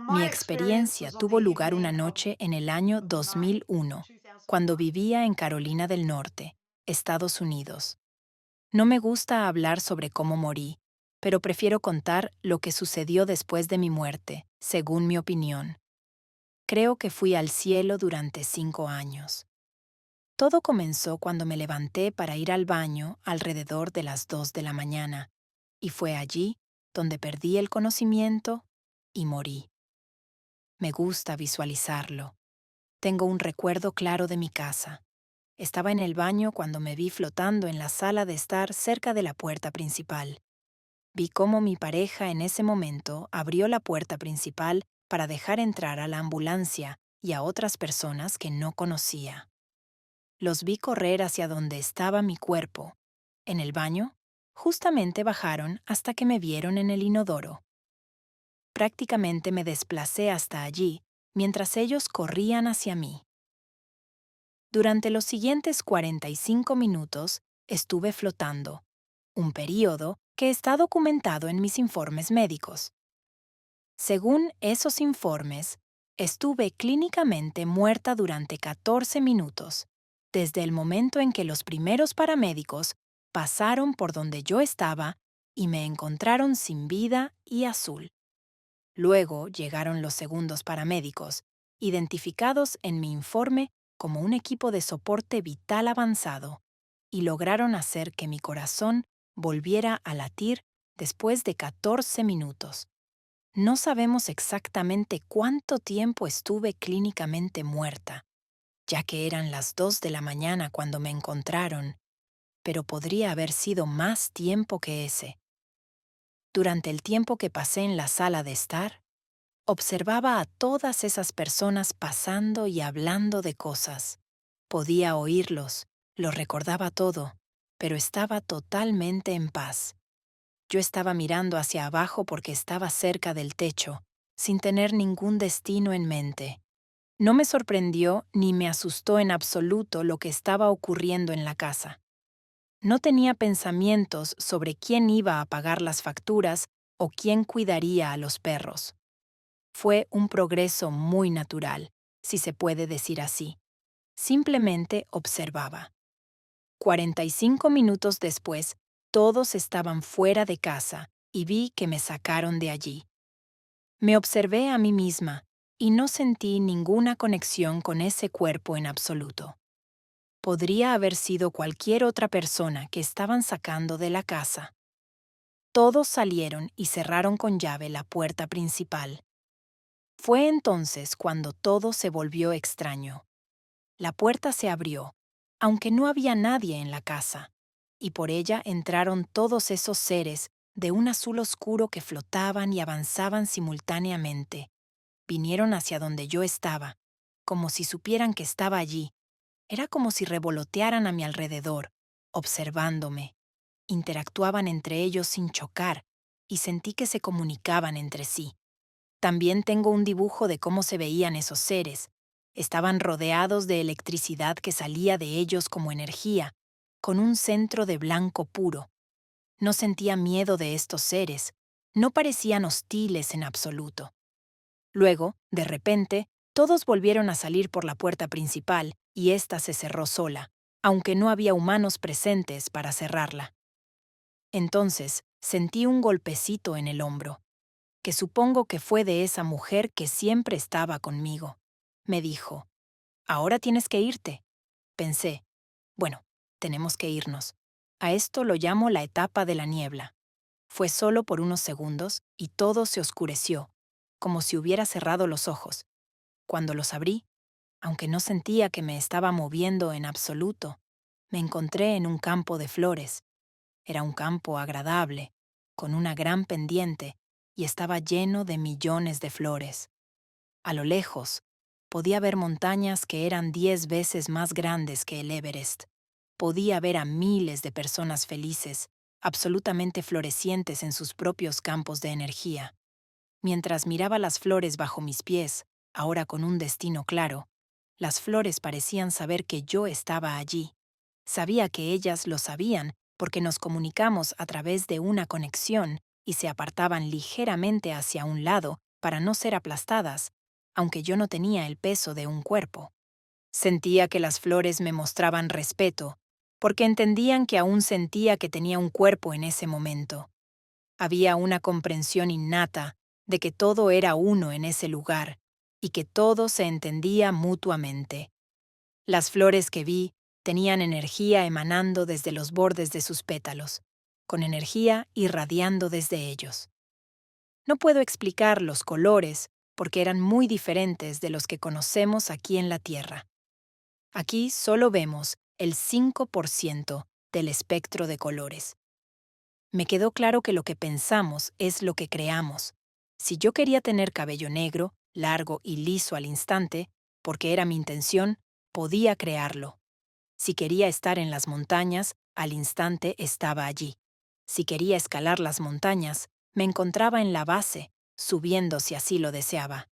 Mi experiencia tuvo lugar una noche en el año 2001, cuando vivía en Carolina del Norte, Estados Unidos. No me gusta hablar sobre cómo morí, pero prefiero contar lo que sucedió después de mi muerte, según mi opinión. Creo que fui al cielo durante 5 años. Todo comenzó cuando me levanté para ir al baño alrededor de las 2 de la mañana, y fue allí donde perdí el conocimiento y morí. Me gusta visualizarlo. Tengo un recuerdo claro de mi casa. Estaba en el baño cuando me vi flotando en la sala de estar cerca de la puerta principal. Vi cómo mi pareja en ese momento abrió la puerta principal para dejar entrar a la ambulancia y a otras personas que no conocía. Los vi correr hacia donde estaba mi cuerpo. En el baño, justamente bajaron hasta que me vieron en el inodoro. Prácticamente me desplacé hasta allí mientras ellos corrían hacia mí. Durante los siguientes 45 minutos estuve flotando, un período que está documentado en mis informes médicos. Según esos informes, estuve clínicamente muerta durante 14 minutos, desde el momento en que los primeros paramédicos pasaron por donde yo estaba y me encontraron sin vida y azul. Luego llegaron los segundos paramédicos, identificados en mi informe como un equipo de soporte vital avanzado, y lograron hacer que mi corazón volviera a latir después de 14 minutos. No sabemos exactamente cuánto tiempo estuve clínicamente muerta, ya que eran las 2 de la mañana cuando me encontraron, pero podría haber sido más tiempo que ese. Durante el tiempo que pasé en la sala de estar, observaba a todas esas personas pasando y hablando de cosas. Podía oírlos, lo recordaba todo, pero estaba totalmente en paz. Yo estaba mirando hacia abajo porque estaba cerca del techo, sin tener ningún destino en mente. No me sorprendió ni me asustó en absoluto lo que estaba ocurriendo en la casa. No tenía pensamientos sobre quién iba a pagar las facturas o quién cuidaría a los perros. Fue un progreso muy natural, si se puede decir así. Simplemente observaba. 45 minutos después, todos estaban fuera de casa y vi que me sacaron de allí. Me observé a mí misma y no sentí ninguna conexión con ese cuerpo en absoluto. Podría haber sido cualquier otra persona que estaban sacando de la casa. Todos salieron y cerraron con llave la puerta principal. Fue entonces cuando todo se volvió extraño. La puerta se abrió, aunque no había nadie en la casa, y por ella entraron todos esos seres de un azul oscuro que flotaban y avanzaban simultáneamente. Vinieron hacia donde yo estaba, como si supieran que estaba allí. Era como si revolotearan a mi alrededor, observándome. Interactuaban entre ellos sin chocar, y sentí que se comunicaban entre sí. También tengo un dibujo de cómo se veían esos seres. Estaban rodeados de electricidad que salía de ellos como energía, con un centro de blanco puro. No sentía miedo de estos seres, no parecían hostiles en absoluto. Luego, de repente, todos volvieron a salir por la puerta principal y ésta se cerró sola, aunque no había humanos presentes para cerrarla. Entonces, sentí un golpecito en el hombro, que supongo que fue de esa mujer que siempre estaba conmigo. Me dijo, «Ahora tienes que irte». Pensé, bueno, tenemos que irnos. A esto lo llamo la etapa de la niebla. Fue solo por unos segundos y todo se oscureció, como si hubiera cerrado los ojos. Cuando los abrí, aunque no sentía que me estaba moviendo en absoluto, me encontré en un campo de flores. Era un campo agradable, con una gran pendiente, y estaba lleno de millones de flores. A lo lejos, podía ver montañas que eran 10 veces más grandes que el Everest. Podía ver a miles de personas felices, absolutamente florecientes en sus propios campos de energía. Mientras miraba las flores bajo mis pies, ahora con un destino claro, las flores parecían saber que yo estaba allí. Sabía que ellas lo sabían porque nos comunicamos a través de una conexión y se apartaban ligeramente hacia un lado para no ser aplastadas, aunque yo no tenía el peso de un cuerpo. Sentía que las flores me mostraban respeto, porque entendían que aún sentía que tenía un cuerpo en ese momento. Había una comprensión innata de que todo era uno en ese lugar y que todo se entendía mutuamente. Las flores que vi tenían energía emanando desde los bordes de sus pétalos, con energía irradiando desde ellos. No puedo explicar los colores porque eran muy diferentes de los que conocemos aquí en la Tierra. Aquí solo vemos el 5% del espectro de colores. Me quedó claro que lo que pensamos es lo que creamos. Si yo quería tener cabello negro, largo y liso al instante, porque era mi intención, podía crearlo. Si quería estar en las montañas, al instante estaba allí. Si quería escalar las montañas, me encontraba en la base, subiendo si así lo deseaba.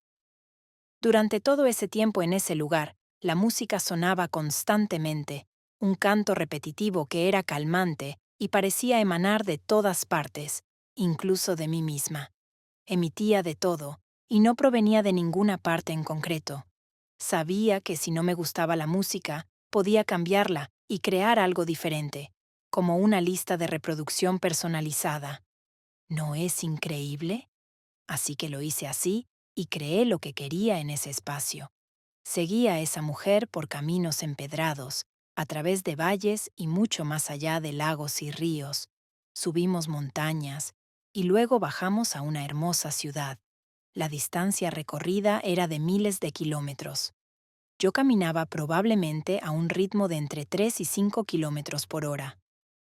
Durante todo ese tiempo en ese lugar, la música sonaba constantemente, un canto repetitivo que era calmante y parecía emanar de todas partes, incluso de mí misma. Emitía de todo, y no provenía de ninguna parte en concreto. Sabía que si no me gustaba la música, podía cambiarla y crear algo diferente, como una lista de reproducción personalizada. ¿No es increíble? Así que lo hice así y creé lo que quería en ese espacio. Seguí a esa mujer por caminos empedrados, a través de valles y mucho más allá de lagos y ríos. Subimos montañas y luego bajamos a una hermosa ciudad. La distancia recorrida era de miles de kilómetros. Yo caminaba probablemente a un ritmo de entre 3 y 5 kilómetros por hora.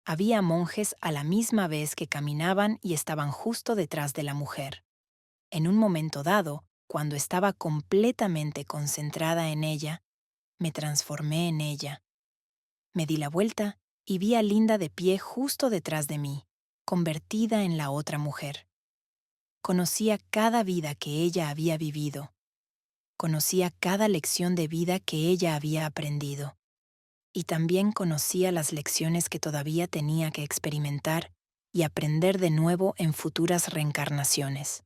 Había monjes a la misma vez que caminaban y estaban justo detrás de la mujer. En un momento dado, cuando estaba completamente concentrada en ella, me transformé en ella. Me di la vuelta y vi a Linda de pie justo detrás de mí, convertida en la otra mujer. Conocía cada vida que ella había vivido. Conocía cada lección de vida que ella había aprendido. Y también conocía las lecciones que todavía tenía que experimentar y aprender de nuevo en futuras reencarnaciones.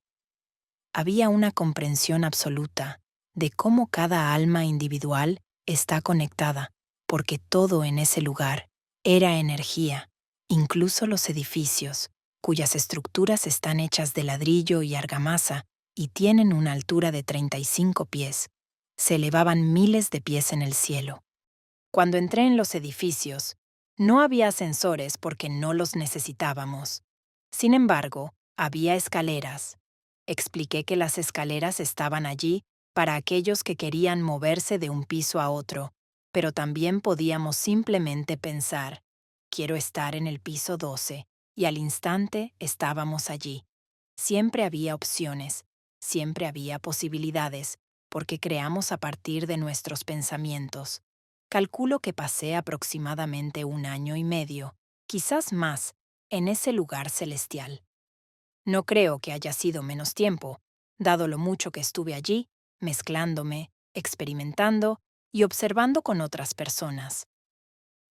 Había una comprensión absoluta de cómo cada alma individual está conectada, porque todo en ese lugar era energía, incluso los edificios, cuyas estructuras están hechas de ladrillo y argamasa y tienen una altura de 35 pies, se elevaban miles de pies en el cielo. Cuando entré en los edificios, no había ascensores porque no los necesitábamos. Sin embargo, había escaleras. Expliqué que las escaleras estaban allí para aquellos que querían moverse de un piso a otro, pero también podíamos simplemente pensar, quiero estar en el piso 12, y al instante estábamos allí. Siempre había opciones, siempre había posibilidades, porque creamos a partir de nuestros pensamientos. Calculo que pasé aproximadamente 1 año y medio, quizás más, en ese lugar celestial. No creo que haya sido menos tiempo, dado lo mucho que estuve allí, mezclándome, experimentando y observando con otras personas.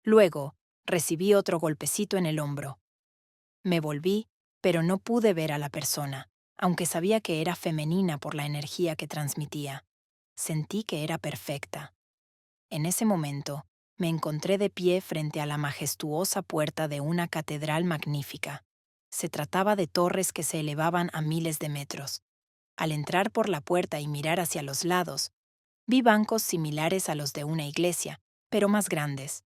Luego, recibí otro golpecito en el hombro. Me volví, pero no pude ver a la persona, aunque sabía que era femenina por la energía que transmitía. Sentí que era perfecta. En ese momento, me encontré de pie frente a la majestuosa puerta de una catedral magnífica. Se trataba de torres que se elevaban a miles de metros. Al entrar por la puerta y mirar hacia los lados, vi bancos similares a los de una iglesia, pero más grandes.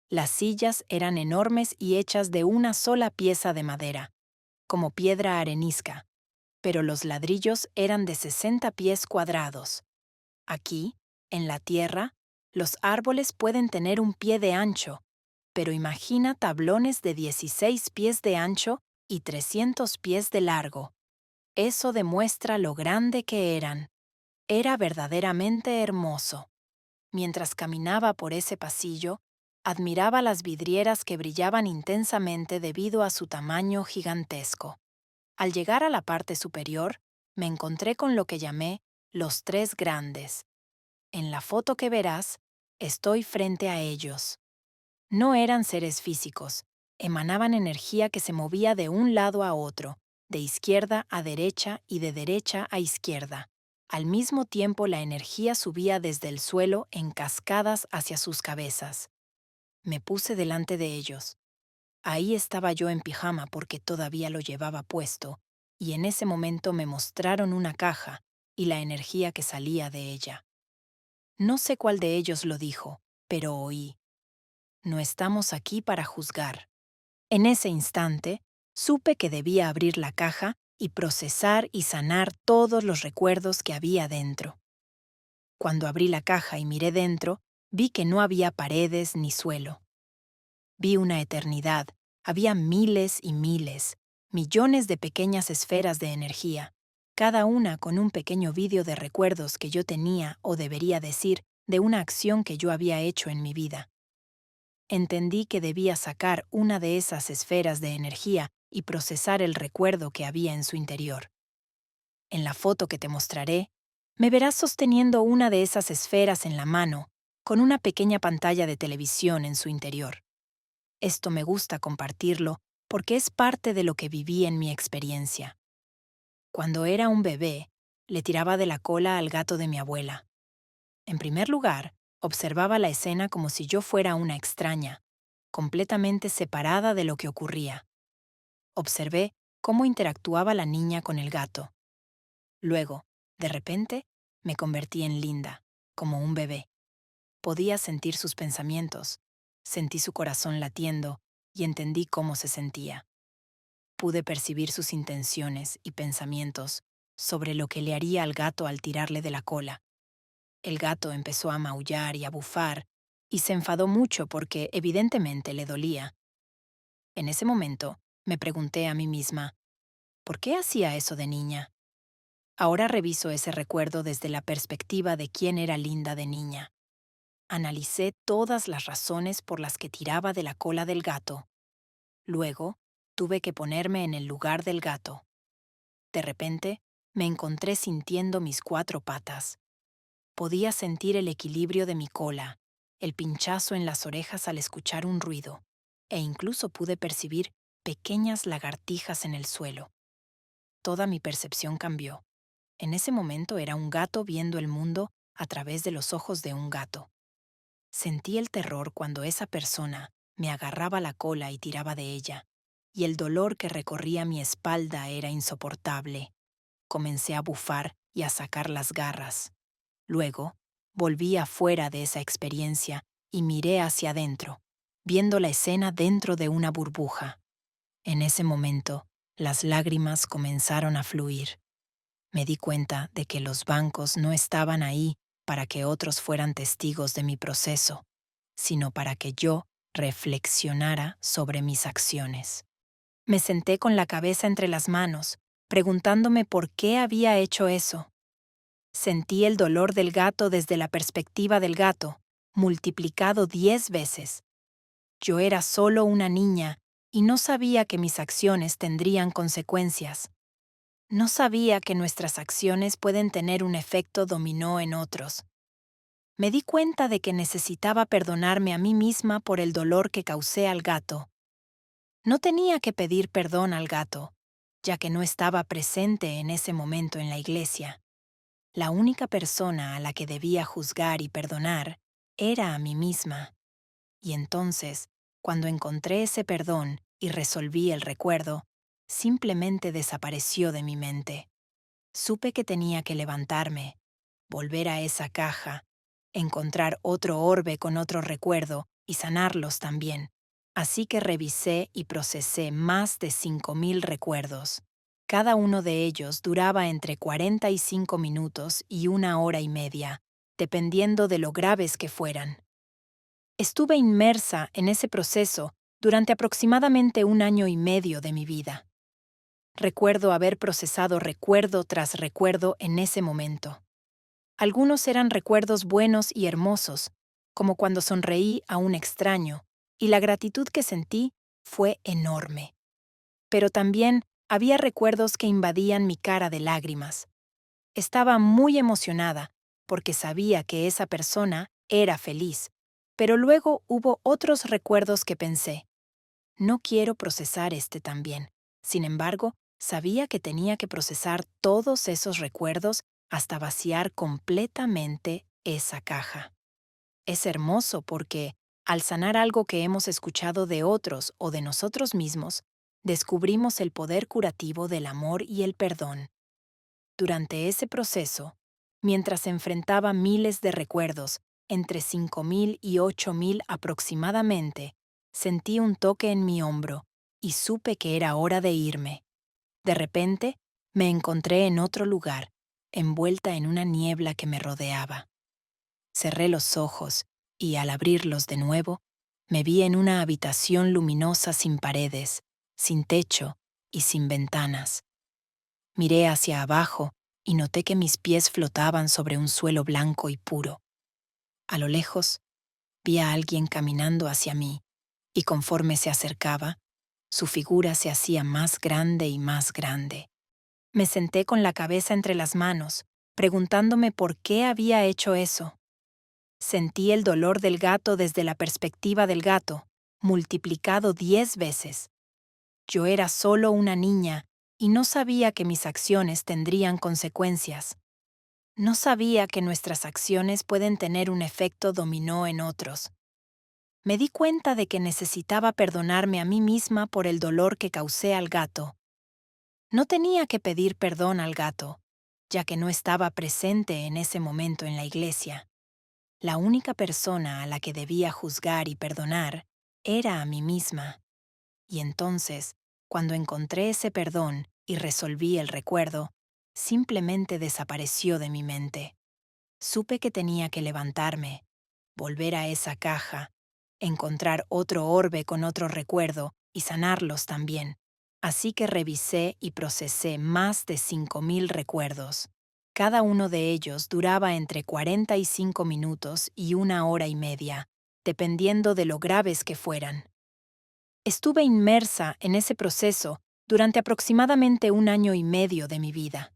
Las sillas eran enormes y hechas de una sola pieza de madera, como piedra arenisca, pero los ladrillos eran de 60 pies cuadrados. Aquí, en la tierra, los árboles pueden tener un pie de ancho, pero imagina tablones de 16 pies de ancho y 300 pies de largo. Eso demuestra lo grande que eran. Era verdaderamente hermoso. Mientras caminaba por ese pasillo, admiraba las vidrieras que brillaban intensamente debido a su tamaño gigantesco. Al llegar a la parte superior, me encontré con lo que llamé los tres grandes. En la foto que verás, estoy frente a ellos. No eran seres físicos, emanaban energía que se movía de un lado a otro, de izquierda a derecha y de derecha a izquierda. Al mismo tiempo la energía subía desde el suelo en cascadas hacia sus cabezas. Me puse delante de ellos. Ahí estaba yo en pijama porque todavía lo llevaba puesto, y en ese momento me mostraron una caja y la energía que salía de ella. No sé cuál de ellos lo dijo, pero oí: no estamos aquí para juzgar. En ese instante, supe que debía abrir la caja y procesar y sanar todos los recuerdos que había dentro. Cuando abrí la caja y miré dentro, vi que no había paredes ni suelo. Vi una eternidad, había miles y miles, millones de pequeñas esferas de energía, cada una con un pequeño vídeo de recuerdos que yo tenía o debería decir de una acción que yo había hecho en mi vida. Entendí que debía sacar una de esas esferas de energía y procesar el recuerdo que había en su interior. En la foto que te mostraré, me verás sosteniendo una de esas esferas en la mano, con una pequeña pantalla de televisión en su interior. Esto me gusta compartirlo porque es parte de lo que viví en mi experiencia. Cuando era un bebé, le tiraba de la cola al gato de mi abuela. En primer lugar, observaba la escena como si yo fuera una extraña, completamente separada de lo que ocurría. Observé cómo interactuaba la niña con el gato. Luego, de repente, me convertí en Linda, como un bebé. Podía sentir sus pensamientos, sentí su corazón latiendo y entendí cómo se sentía. Pude percibir sus intenciones y pensamientos sobre lo que le haría al gato al tirarle de la cola. El gato empezó a maullar y a bufar, y se enfadó mucho porque evidentemente le dolía. En ese momento, me pregunté a mí misma, ¿por qué hacía eso de niña? Ahora reviso ese recuerdo desde la perspectiva de quién era Linda de niña. Analicé todas las razones por las que tiraba de la cola del gato. Luego, tuve que ponerme en el lugar del gato. De repente, me encontré sintiendo mis 4 patas. Podía sentir el equilibrio de mi cola, el pinchazo en las orejas al escuchar un ruido, e incluso pude percibir pequeñas lagartijas en el suelo. Toda mi percepción cambió. En ese momento era un gato viendo el mundo a través de los ojos de un gato. Sentí el terror cuando esa persona me agarraba la cola y tiraba de ella, y el dolor que recorría mi espalda era insoportable. Comencé a bufar y a sacar las garras. Luego, volví afuera de esa experiencia y miré hacia adentro, viendo la escena dentro de una burbuja. En ese momento, las lágrimas comenzaron a fluir. Me di cuenta de que los bancos no estaban ahí para que otros fueran testigos de mi proceso, sino para que yo reflexionara sobre mis acciones. Me senté con la cabeza entre las manos, preguntándome por qué había hecho eso. Sentí el dolor del gato desde la perspectiva del gato, multiplicado 10 veces. Yo era solo una niña y no sabía que mis acciones tendrían consecuencias. No sabía que nuestras acciones pueden tener un efecto dominó en otros. Me di cuenta de que necesitaba perdonarme a mí misma por el dolor que causé al gato. No tenía que pedir perdón al gato, ya que no estaba presente en ese momento en la iglesia. La única persona a la que debía juzgar y perdonar era a mí misma. Y entonces, cuando encontré ese perdón y resolví el recuerdo, simplemente desapareció de mi mente. Supe que tenía que levantarme, volver a esa caja, encontrar otro orbe con otro recuerdo y sanarlos también. Así que revisé y procesé más de 5.000 recuerdos. Cada uno de ellos duraba entre 45 minutos y 1 hora y media, dependiendo de lo graves que fueran. Estuve inmersa en ese proceso durante aproximadamente 1 año y medio de mi vida. Recuerdo haber procesado recuerdo tras recuerdo en ese momento. Algunos eran recuerdos buenos y hermosos, como cuando sonreí a un extraño, y la gratitud que sentí fue enorme. Pero también había recuerdos que invadían mi cara de lágrimas. Estaba muy emocionada porque sabía que esa persona era feliz, pero luego hubo otros recuerdos que pensé, no quiero procesar este también. Sin embargo, Sabía que tenía que procesar todos esos recuerdos hasta vaciar completamente esa caja. Es hermoso porque, al sanar algo que hemos escuchado de otros o de nosotros mismos, descubrimos el poder curativo del amor y el perdón. Durante ese proceso, mientras enfrentaba miles de recuerdos, entre 5.000 y 8.000 aproximadamente, sentí un toque en mi hombro y supe que era hora de irme. De repente, me encontré en otro lugar, envuelta en una niebla que me rodeaba. Cerré los ojos y, al abrirlos de nuevo, me vi en una habitación luminosa sin paredes, sin techo y sin ventanas. Miré hacia abajo y noté que mis pies flotaban sobre un suelo blanco y puro. A lo lejos, vi a alguien caminando hacia mí, y conforme se acercaba, su figura se hacía más grande y más grande. Me senté con la cabeza entre las manos, preguntándome por qué había hecho eso. Sentí el dolor del gato desde la perspectiva del gato, multiplicado 10 veces. Yo era solo una niña y no sabía que mis acciones tendrían consecuencias. No sabía que nuestras acciones pueden tener un efecto dominó en otros. Me di cuenta de que necesitaba perdonarme a mí misma por el dolor que causé al gato. No tenía que pedir perdón al gato, ya que no estaba presente en ese momento en la iglesia. La única persona a la que debía juzgar y perdonar era a mí misma. Y entonces, cuando encontré ese perdón y resolví el recuerdo, simplemente desapareció de mi mente. Supe que tenía que levantarme, volver a esa caja, encontrar otro orbe con otro recuerdo y sanarlos también. Así que revisé y procesé más de 5.000 recuerdos. Cada uno de ellos duraba entre 45 minutos y 1 hora y media, dependiendo de lo graves que fueran. Estuve inmersa en ese proceso durante aproximadamente 1 año y medio de mi vida.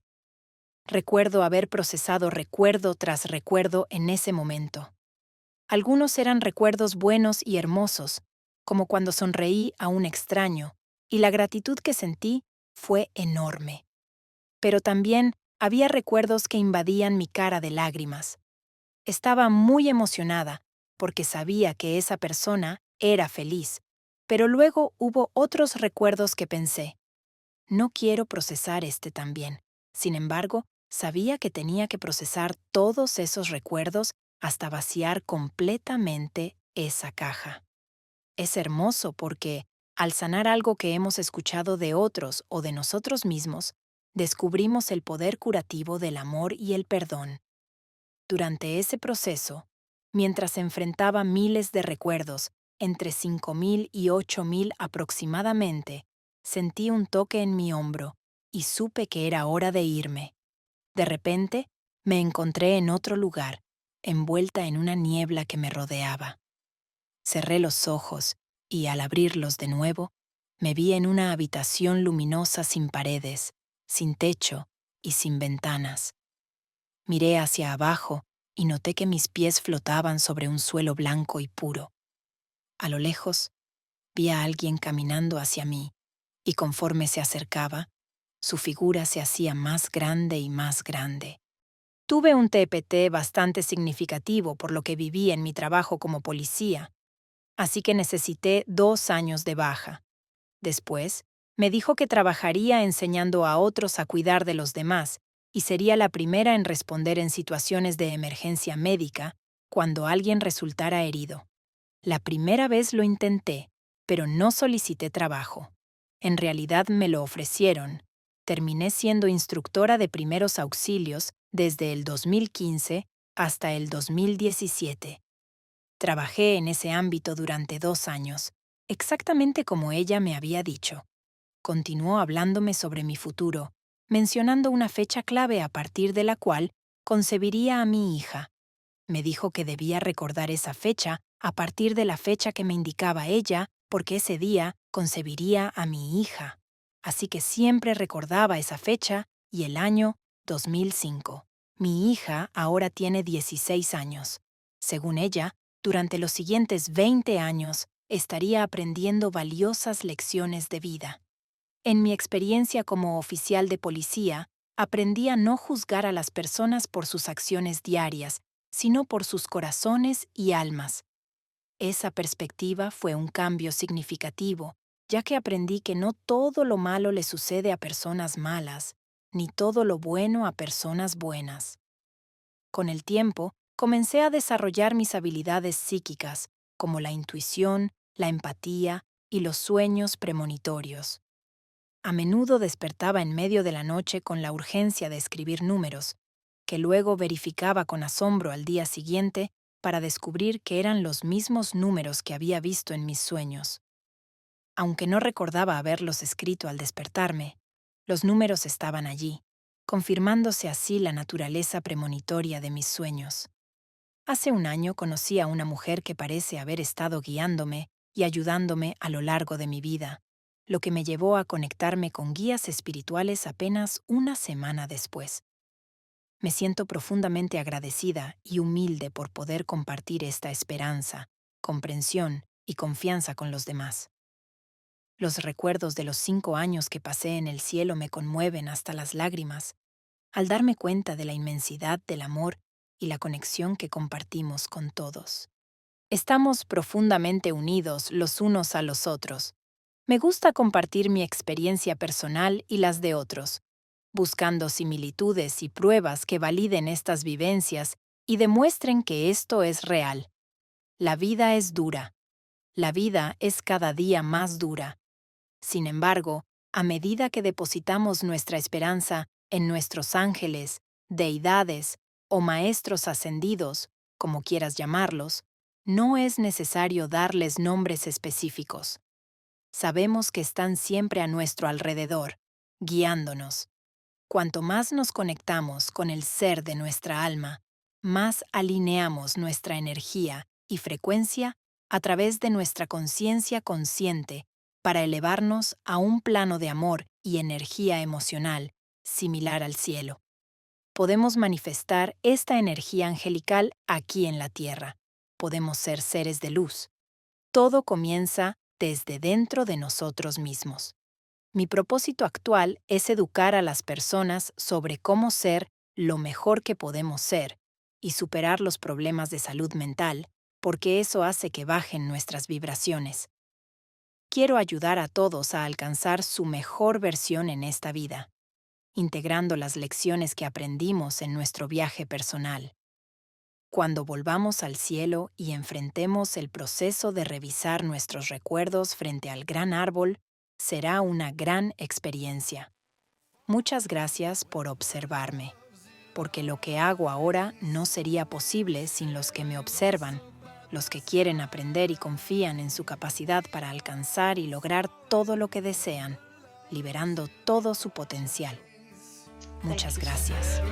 Recuerdo haber procesado recuerdo tras recuerdo en ese momento. Algunos eran recuerdos buenos y hermosos, como cuando sonreí a un extraño, y la gratitud que sentí fue enorme. Pero también había recuerdos que invadían mi cara de lágrimas. Estaba muy emocionada porque sabía que esa persona era feliz, pero luego hubo otros recuerdos que pensé, no quiero procesar este también. Sin embargo, sabía que tenía que procesar todos esos recuerdos hasta vaciar completamente esa caja. Es hermoso porque, al sanar algo que hemos escuchado de otros o de nosotros mismos, descubrimos el poder curativo del amor y el perdón. Durante ese proceso, mientras enfrentaba miles de recuerdos, entre 5.000 y 8.000 aproximadamente, sentí un toque en mi hombro y supe que era hora de irme. De repente, me encontré en otro lugar, envuelta en una niebla que me rodeaba. Cerré los ojos y, al abrirlos de nuevo, me vi en una habitación luminosa sin paredes, sin techo y sin ventanas. Miré hacia abajo y noté que mis pies flotaban sobre un suelo blanco y puro. A lo lejos, vi a alguien caminando hacia mí, y conforme se acercaba, su figura se hacía más grande y más grande. Tuve un TPT bastante significativo por lo que viví en mi trabajo como policía, así que necesité 2 años de baja. Después, me dijo que trabajaría enseñando a otros a cuidar de los demás y sería la primera en responder en situaciones de emergencia médica cuando alguien resultara herido. La primera vez lo intenté, pero no solicité trabajo. En realidad me lo ofrecieron. Terminé siendo instructora de primeros auxilios desde el 2015 hasta el 2017. Trabajé en ese ámbito durante 2 años, exactamente como ella me había dicho. Continuó hablándome sobre mi futuro, mencionando una fecha clave a partir de la cual concebiría a mi hija. Me dijo que debía recordar esa fecha a partir de la fecha que me indicaba ella, porque ese día concebiría a mi hija. Así que siempre recordaba esa fecha y el año 2005. Mi hija ahora tiene 16 años. Según ella, durante los siguientes 20 años estaría aprendiendo valiosas lecciones de vida. En mi experiencia como oficial de policía, aprendí a no juzgar a las personas por sus acciones diarias, sino por sus corazones y almas. Esa perspectiva fue un cambio significativo, ya que aprendí que no todo lo malo le sucede a personas malas, ni todo lo bueno a personas buenas. Con el tiempo, comencé a desarrollar mis habilidades psíquicas, como la intuición, la empatía y los sueños premonitorios. A menudo despertaba en medio de la noche con la urgencia de escribir números, que luego verificaba con asombro al día siguiente para descubrir que eran los mismos números que había visto en mis sueños. Aunque no recordaba haberlos escrito al despertarme, los números estaban allí, confirmándose así la naturaleza premonitoria de mis sueños. Hace un año conocí a una mujer que parece haber estado guiándome y ayudándome a lo largo de mi vida, lo que me llevó a conectarme con guías espirituales apenas una semana después. Me siento profundamente agradecida y humilde por poder compartir esta esperanza, comprensión y confianza con los demás. Los recuerdos de los 5 años que pasé en el cielo me conmueven hasta las lágrimas, al darme cuenta de la inmensidad del amor y la conexión que compartimos con todos. Estamos profundamente unidos los unos a los otros. Me gusta compartir mi experiencia personal y las de otros, buscando similitudes y pruebas que validen estas vivencias y demuestren que esto es real. La vida es dura. La vida es cada día más dura. Sin embargo, a medida que depositamos nuestra esperanza en nuestros ángeles, deidades o maestros ascendidos, como quieras llamarlos, no es necesario darles nombres específicos. Sabemos que están siempre a nuestro alrededor, guiándonos. Cuanto más nos conectamos con el ser de nuestra alma, más alineamos nuestra energía y frecuencia a través de nuestra conciencia consciente para elevarnos a un plano de amor y energía emocional similar al cielo. Podemos manifestar esta energía angelical aquí en la Tierra. Podemos ser seres de luz. Todo comienza desde dentro de nosotros mismos. Mi propósito actual es educar a las personas sobre cómo ser lo mejor que podemos ser y superar los problemas de salud mental, porque eso hace que bajen nuestras vibraciones. Quiero ayudar a todos a alcanzar su mejor versión en esta vida, integrando las lecciones que aprendimos en nuestro viaje personal. Cuando volvamos al cielo y enfrentemos el proceso de revisar nuestros recuerdos frente al gran árbol, será una gran experiencia. Muchas gracias por observarme, porque lo que hago ahora no sería posible sin los que me observan, los que quieren aprender y confían en su capacidad para alcanzar y lograr todo lo que desean, liberando todo su potencial. Muchas gracias.